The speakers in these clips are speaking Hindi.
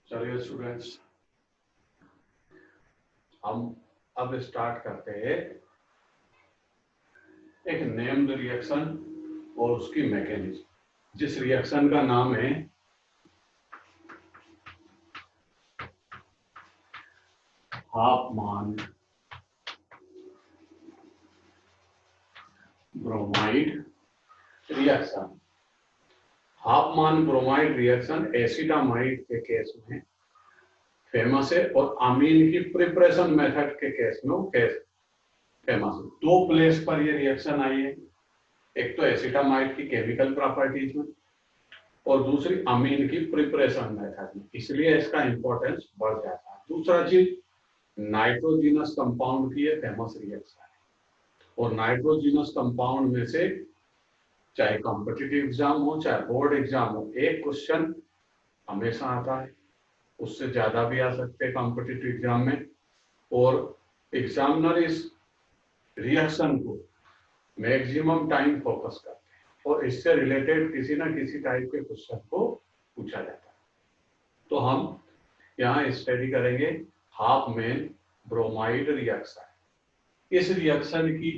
चलिए स्टूडेंट्स, हम अब स्टार्ट करते हैं एक नेम्ड रिएक्शन और उसकी मैकेनिज्म। जिस रिएक्शन का नाम है Hofmann bromide reaction. Hofmann bromide reaction acetamide के केस में फेमस है और अमीन की प्रिपरेशन मेथड के केस में फेमस है। दो प्लेस पर ये रिएक्शन आई है, एक तो एसिटामाइड की केमिकल प्रॉपर्टीज में और दूसरी अमीन की प्रिपरेशन मेथड में, इसलिए इसका इंपॉर्टेंस बढ़ जाता है। दूसरा चीज, नाइट्रोजिनस कंपाउंड की ये फेमस रिएक्शन है और नाइट्रोजिनस कंपाउंड में से चाहे कॉम्पिटिटिव एग्जाम हो चाहे बोर्ड एग्जाम हो, एक क्वेश्चन हमेशा आता है, उससे ज्यादा भी आ सकते हैं कॉम्पिटिटिव एग्जाम में। और एग्जामिनर इस रिएक्शन को मैक्सिमम टाइम फोकस करते हैं और इससे रिलेटेड किसी ना किसी टाइप के क्वेश्चन को पूछा जाता है। तो हम यहाँ स्टडी करेंगे हाफमैन ब्रोमाइड रिएक्शन। इस रिएक्शन की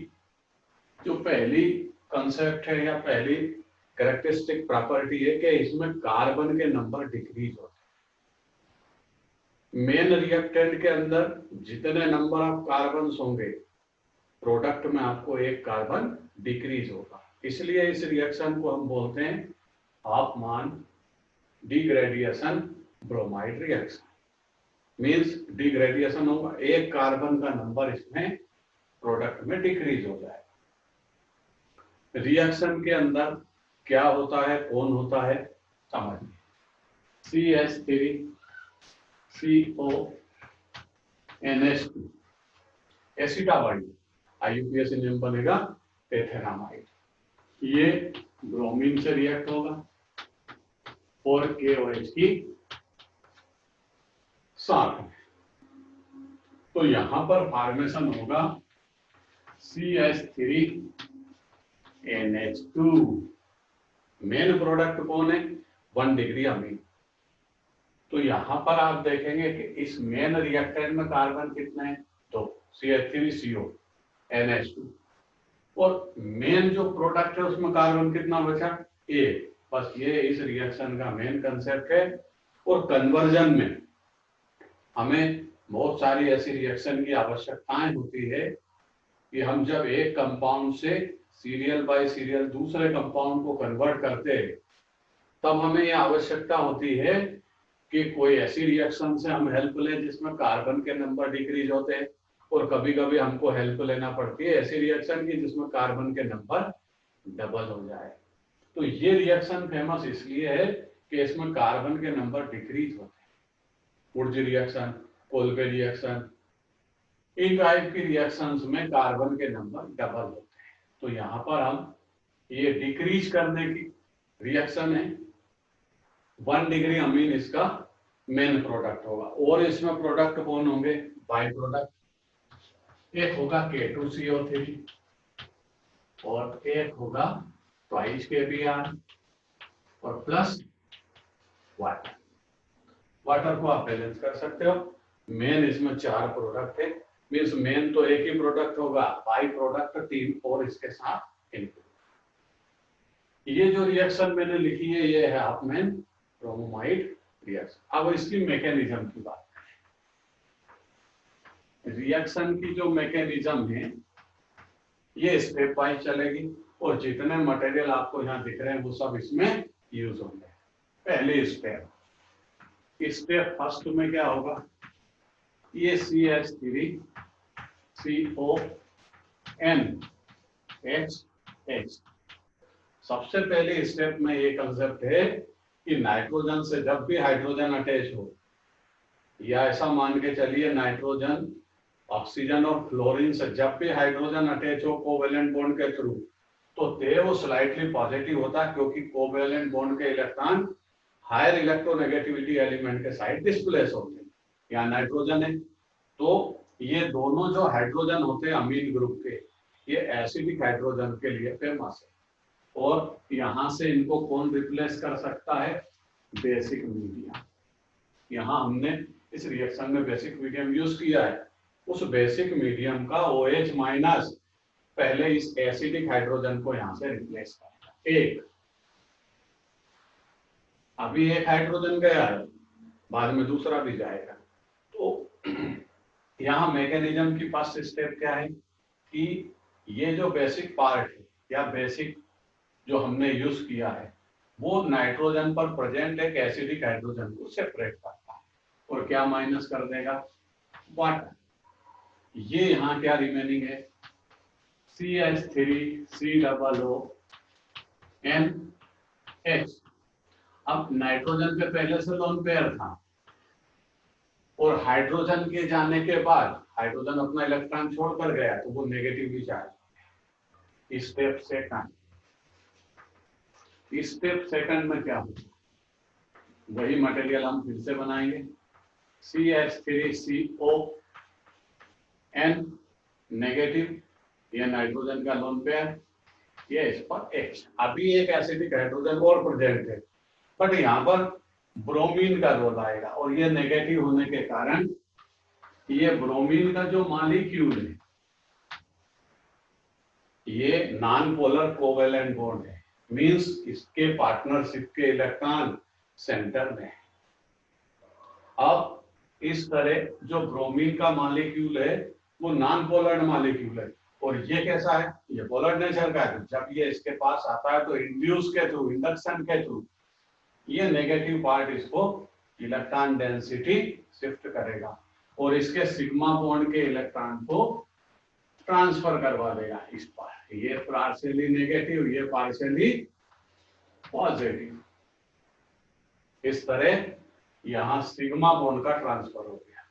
जो पहली कंसेप्ट है या पहली कैरेक्टरिस्टिक प्रॉपर्टी है कि इसमें कार्बन के नंबर डिक्रीज होते हैं। मेन रिएक्टेंट के अंदर जितने नंबर ऑफ कार्बन होंगे, प्रोडक्ट में आपको एक कार्बन डिक्रीज होगा। इसलिए इस रिएक्शन को हम बोलते हैं हाफमान डिग्रेडिएशन ब्रोमाइड रिएक्शन। मींस डिग्रेडिएशन होगा, एक कार्बन का नंबर इसमें प्रोडक्ट में डिक्रीज हो जाएगा। रिएक्शन के अंदर क्या होता है, कौन होता है, समझिए। CH3CONH2 एसिटामाइड, IUPAC नेम बनेगा एथेनामाइड। ये ब्रोमीन से रिएक्ट होगा और KOH की साथ में, तो यहां पर फॉर्मेशन होगा CH3NH2। मेन प्रोडक्ट कौन है, 1 डिग्री अमीन। तो यहां पर आप देखेंगे कि इस मेन रिएक्टेंट में कार्बन कितने हैं, तो CH3CONH2 और मेन जो प्रोडक्ट है उसमें कार्बन कितना बचा, एक। बस ये इस रिएक्शन का मेन कंसेप्ट है। और कन्वर्जन में हमें बहुत सारी ऐसी रिएक्शन की आवश्यकताएं होती है कि हम जब एक कंपाउंड से सीरियल बाय सीरियल दूसरे कंपाउंड को कन्वर्ट करते हैं, तब हमें यह आवश्यकता होती है कि कोई ऐसी रिएक्शन से हम हेल्प लें जिसमें कार्बन के नंबर डिक्रीज होते हैं, और कभी कभी हमको हेल्प लेना पड़ती है ऐसी रिएक्शन की जिसमें कार्बन के नंबर डबल हो जाए। तो ये रिएक्शन फेमस इसलिए है कि इसमें कार्बन के नंबर डिक्रीज होते हैं। वुड्स रिएक्शन, कोल्बे रिएक्शन, इन टाइप की रिएक्शंस में कार्बन के नंबर डबल होते हैं। तो यहाँ पर हम ये डिक्रीज करने की रिएक्शन है। 1 डिग्री अमीन इसका मेन प्रोडक्ट होगा और इसमें प्रोडक्ट कौन होंगे, बाई प्रोडक्ट। एक होगा K2CO3 और एक होगा ट्वाइस KBr और प्लस वाटर। वाटर को आप बैलेंस कर सकते हो। मेन इसमें 4 प्रोडक्ट है, मीन्स मेन तो एक ही प्रोडक्ट होगा, बाई प्रोडक्ट 3 और इसके साथ इनपुट। ये जो रिएक्शन मैंने लिखी है ये है हाफमैन ब्रोमाइड रिएक्शन। अब इसकी मैकेनिज्म की बात करें। रिएक्शन की जो मैकेनिज्म है ये स्टेप वाइज चलेगी और जितने मटेरियल आपको यहाँ दिख रहे हैं वो सब इसमें यूज होंगे। पहले स्टेप फर्स्ट में क्या होगा, ये CH3CONH। सबसे पहले स्टेप में ये कंसेप्ट है कि नाइट्रोजन से जब भी हाइड्रोजन अटैच हो, या ऐसा मान के चलिए नाइट्रोजन ऑक्सीजन और फ्लोरीन से जब भी हाइड्रोजन अटैच हो कोवेलेंट बॉन्ड के थ्रू, तो वो स्लाइटली पॉजिटिव होता है क्योंकि कोवेलेंट बॉन्ड के इलेक्ट्रॉन हायर इलेक्ट्रोनेगेटिविटी एलिमेंट के साइड डिस्प्लेस होते हैं। यहाँ नाइट्रोजन है तो ये दोनों जो हाइड्रोजन होते हैं अमीन ग्रुप के, ये एसिडिक हाइड्रोजन के लिए फेमस है। और यहां से इनको कौन रिप्लेस कर सकता है? Basic medium. यहाँ हमने इस रिएक्शन में बेसिक मीडियम यूज किया है। उस बेसिक मीडियम का OH माइनस पहले इस एसिडिक हाइड्रोजन को यहां से रिप्लेस करेगा। एक अभी एक हाइड्रोजन गया है, बाद में दूसरा भी जाएगा। तो यहाँ मैकेनिज्म की फर्स्ट स्टेप क्या है कि ये जो बेसिक पार्ट है या बेसिक जो हमने यूज किया है वो नाइट्रोजन पर प्रेजेंट एक एसिडिक हाइड्रोजन को सेपरेट करता है और क्या माइनस कर देगा? वाटर। ये यहाँ क्या रिमेनिंग है? CH3COONH। अब नाइट्रोजन पे पहले से लोन पेयर था और हाइड्रोजन के जाने के बाद हाइड्रोजन अपना इलेक्ट्रॉन छोड़कर गया तो वो नेगेटिवली चार्ज। स्टेप सेकंड में क्या होगा? वही मटेरियल हम फिर से बनाएंगे। CH3CON नेगेटिव, ये नाइट्रोजन का लोन पेयर, ये इस पर H। अभी एक एसिडिक हाइड्रोजन और प्रेजेंट है, बट यहाँ पर ब्रोमीन का रोल आएगा और ये नेगेटिव होने के कारण ये ब्रोमीन का जो मॉलिक्यूल है ये नॉन पोलर कोवेलेंट बॉन्ड है, मींस इसके पार्टनरशिप के इलेक्ट्रॉन सेंटर में है। अब इस तरह जो ब्रोमीन का मॉलिक्यूल है वो नॉन पोलर मॉलिक्यूल है और ये कैसा है? ये पोलर नेचर का है। जब ये इसके पास आता है तो इंड्यूस के थ्रू, इंडक्शन के थ्रू ये नेगेटिव पार्ट इसको इलेक्ट्रॉन डेंसिटी शिफ्ट करेगा और इसके सिग्मा बॉन्ड के इलेक्ट्रॉन को ट्रांसफर करवा देगा इस पर। ये पार्शियली नेगेटिव, ये पार्शियली पॉजिटिव। इस तरह यहां सिग्मा बॉन्ड का ट्रांसफर हो गया।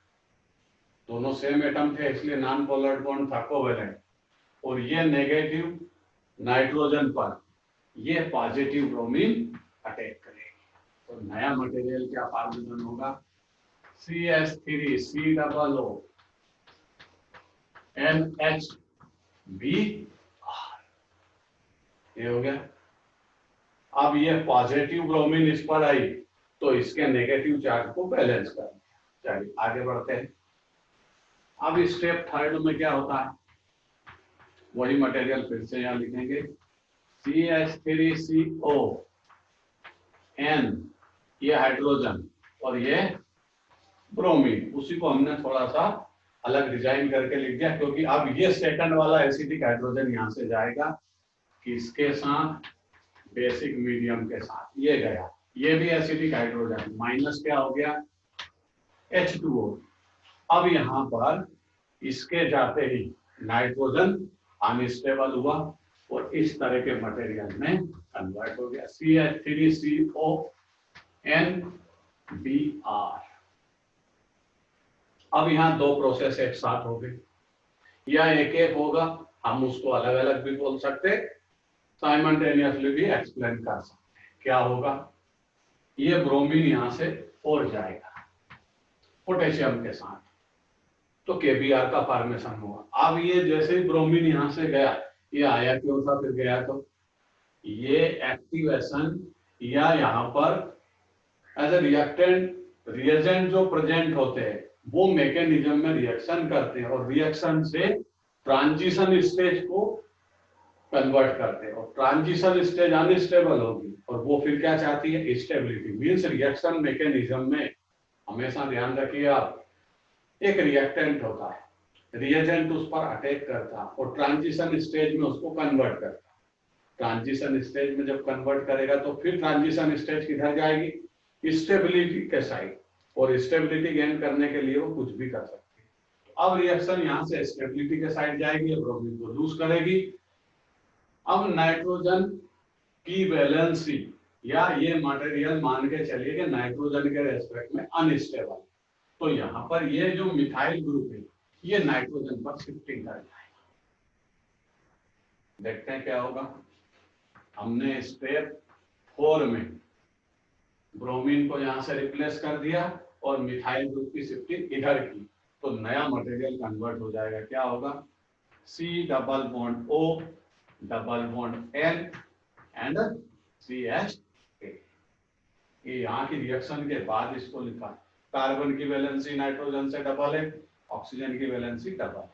दोनों सेम एटम थे इसलिए नॉन पोलर बॉन्ड था, कोवेलेंट। और ये नेगेटिव नाइट्रोजन पर ये पॉजिटिव ब्रोमीन अटैक करेगी तो नया मटेरियल क्या फॉर्मेशन होगा? CH3COONHBr। ये हो गया। अब ये पॉजिटिव ब्रोमीन इस पर आई तो इसके नेगेटिव चार्ज को बैलेंस कर दिया। चलिए आगे बढ़ते हैं। अब स्टेप थर्ड में क्या होता है? वही मटेरियल फिर से यहाँ लिखेंगे। CH3CON ये हाइड्रोजन और ये ब्रोमीन, उसी को हमने थोड़ा सा अलग डिजाइन करके लिख दिया क्योंकि अब ये सेकंड वाला एसिडिक हाइड्रोजन यहाँ से जाएगा किसके साथ? बेसिक मीडियम के साथ। ये गया, ये भी एसिडिक हाइड्रोजन, माइनस क्या हो गया? H2O। अब यहाँ पर इसके जाते ही नाइट्रोजन अनस्टेबल हुआ और इस तरह के मटेरियल में कन्वर्ट हो गया। CH3CONBr। अब यहाँ दो प्रोसेस एक साथ हो गए या एक एक होगा, हम उसको अलग अलग भी बोल सकते, साइमल्टेनियसली भी एक्सप्लेन कर सकते। क्या होगा? ये ब्रोमीन यहाँ से और जाएगा पोटेशियम के साथ तो KBr का फॉर्मेशन होगा। अब ये जैसे ही ब्रोमीन यहाँ से गया, ये आया क्यों था फिर गया? तो ये एक्टिवेशन या यहाँ पर एज ए रिएक्टेंट रिएजेंट जो प्रेजेंट होते हैं वो मैकेनिज्म में रिएक्शन करते हैं और रिएक्शन से ट्रांजिशन स्टेज को कन्वर्ट करते हैं और ट्रांजिशन स्टेज अनस्टेबल होगी और वो फिर क्या चाहती है? स्टेबिलिटी। मींस रिएक्शन मैकेनिज्म में हमेशा ध्यान रखिए आप, एक रिएक्टेंट होता है, रिएजेंट उस पर अटैक करता और ट्रांजिशन स्टेज में उसको कन्वर्ट करता। ट्रांजिशन स्टेज में जब कन्वर्ट करेगा तो फिर ट्रांजिशन स्टेज किधर जाएगी? स्टेबिलिटी के साइड, और स्टेबिलिटी गेन करने के लिए वो कुछ भी कर सकती है। तो अब रिएक्शन यहाँ से स्टेबिलिटी के साइड जाएगी, ब्रोमीन को लूज करेगी। अब नाइट्रोजन की वैलेंसी या ये मटेरियल मान के चलिए कि नाइट्रोजन के रेस्पेक्ट में अनस्टेबल, तो यहाँ पर ये जो मिथाइल ग्रुप है ये नाइट्रोजन पर शिफ्टिंग कर जाएगा। देखते हैं क्या होगा। हमने स्टेप 4 में ब्रोमीन को यहाँ से रिप्लेस कर दिया और मिथाइल ग्रुप की शिफ्टिंग इधर की, तो नया मटेरियल कन्वर्ट हो जाएगा, क्या होगा, C double bond O double bond N and CH। ये यहाँ की रिएक्शन के बाद इसको लिखा, कार्बन की वैलेंसी नाइट्रोजन से डबल है, ऑक्सीजन की वैलेंसी डबल है,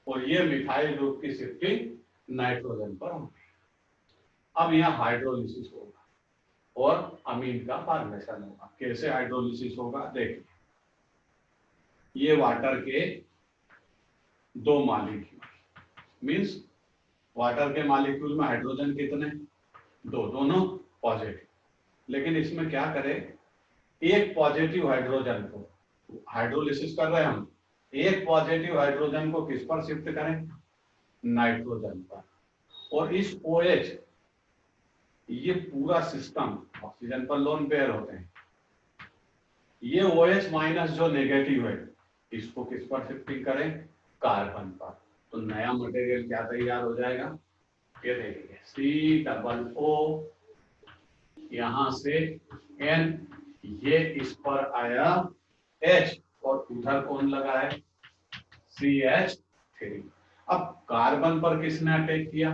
और ये मिथाइल ग्रुप की शिफ्टिंग नाइट्रोजन पर होगी। अब यहाँ हाइड्रोलिसिस होगा और अमीन का फॉर्मेशन होगा। कैसे हाइड्रोलिसिस होगा देखिए, ये वाटर के दो मॉलिक्यूल मींस वाटर के मॉलिक्यूल में हाइड्रोजन कितने, दो, दोनों पॉजिटिव, लेकिन इसमें क्या करें, एक पॉजिटिव हाइड्रोजन को, हाइड्रोलिसिस कर रहे हैं हम, एक पॉजिटिव हाइड्रोजन को किस पर शिफ्ट करें, नाइट्रोजन पर, और इस OH, ये पूरा सिस्टम ऑक्सीजन पर लोन पेयर होते हैं, ये OH माइनस जो नेगेटिव है इसको किस पर शिफ्टिंग करें, कार्बन पर। तो नया मटेरियल क्या तैयार हो जाएगा, ये देखिए C डबल O, यहां से N, ये इस पर आया H, और उधर कौन लगा है, CH3। अब कार्बन पर किसने अटैक किया,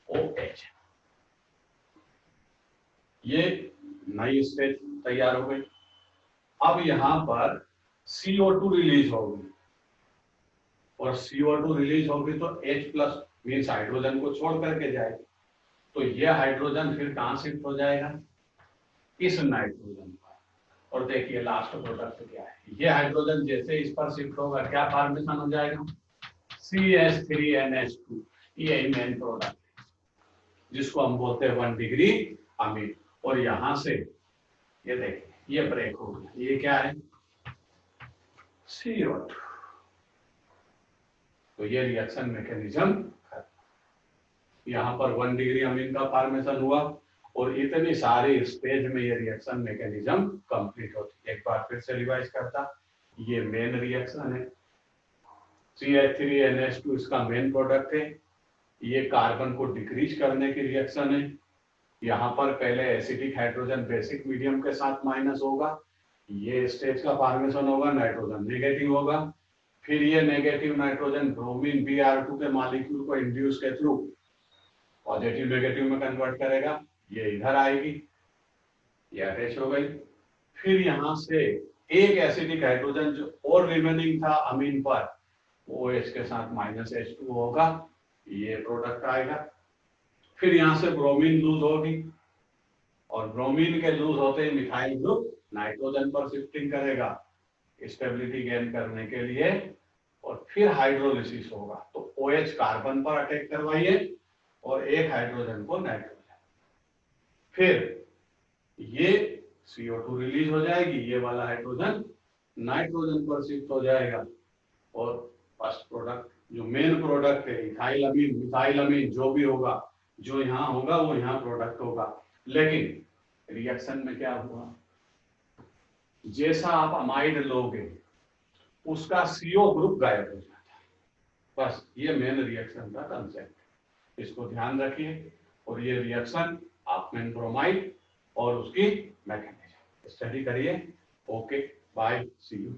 OH, ये नई स्टेज तैयार हो गई। अब यहां पर CO2 रिलीज होगी, और CO2 रिलीज होगी तो H प्लस मीन्स हाइड्रोजन को छोड़ करके जाएगी, तो ये हाइड्रोजन फिर कहां शिफ्ट हो जाएगा, इस नाइट्रोजन पर। और देखिए लास्ट प्रोडक्ट क्या है, ये हाइड्रोजन जैसे इस पर शिफ्ट होगा क्या फॉर्मेशन हो जाएगा, CH3NH2, ये मेन प्रोडक्ट है जिसको हम बोलते हैं 1 डिग्री अमीन। और यहां से ये देखिए ये ब्रेक हो गया, ये क्या है, CO2। तो ये रिएक्शन मैकेनिज्म, यहाँ पर 1 डिग्री अमीन का फॉर्मेशन हुआ, और इतनी सारी स्टेज में ये रिएक्शन मैकेनिज्म कंप्लीट होती है। एक बार फिर से रिवाइज करता, ये मेन रिएक्शन है, CH3NH2 इसका मेन प्रोडक्ट है, ये कार्बन को डिक्रीज करने की रिएक्शन है। यहाँ पर पहले एसिडिक हाइड्रोजन बेसिक मीडियम के साथ माइनस होगा, ये स्टेज का फॉर्मेशन होगा, नाइट्रोजन नेगेटिव होगा, फिर ये नेगेटिव नाइट्रोजन ब्रोमीन Br2 के मॉलिक्यूल को इंड्यूस के थ्रू पॉजिटिव नेगेटिव में कन्वर्ट करेगा, ये इधर आएगी, ये अटैच हो गई। फिर यहां से एक एसिडिक हाइड्रोजन जो और रिमेनिंग था अमीन पर, OH के साथ -H2 होगा, ये प्रोडक्ट आएगा। फिर यहां से ब्रोमीन लूज होगी, और ब्रोमीन के लूज होते ही मिथाइल ग्रुप नाइट्रोजन पर शिफ्टिंग करेगा स्टेबिलिटी गेन करने के लिए, और फिर हाइड्रोलिसिस होगा। तो OH कार्बन पर अटैक करवाइए और एक हाइड्रोजन को नाइट्रोजन, फिर ये CO2 रिलीज हो जाएगी, ये वाला हाइड्रोजन नाइट्रोजन पर शिफ्ट हो जाएगा, और फर्स्ट प्रोडक्ट जो मेन प्रोडक्ट है इथाइल अमीन मिथाइल अमीन जो भी होगा, जो यहाँ होगा वो यहाँ प्रोडक्ट होगा। लेकिन रिएक्शन में क्या हुआ, जैसा आप अमाइड लोगे उसका CO ग्रुप गायब हो जाता है। बस ये मेन रिएक्शन का कंसेप्ट है, इसको ध्यान रखिए। और ये रिएक्शन ऑफमेन ब्रोमाइड और उसकी मैकेनिज्म स्टडी करिए। Okay, bye, see you.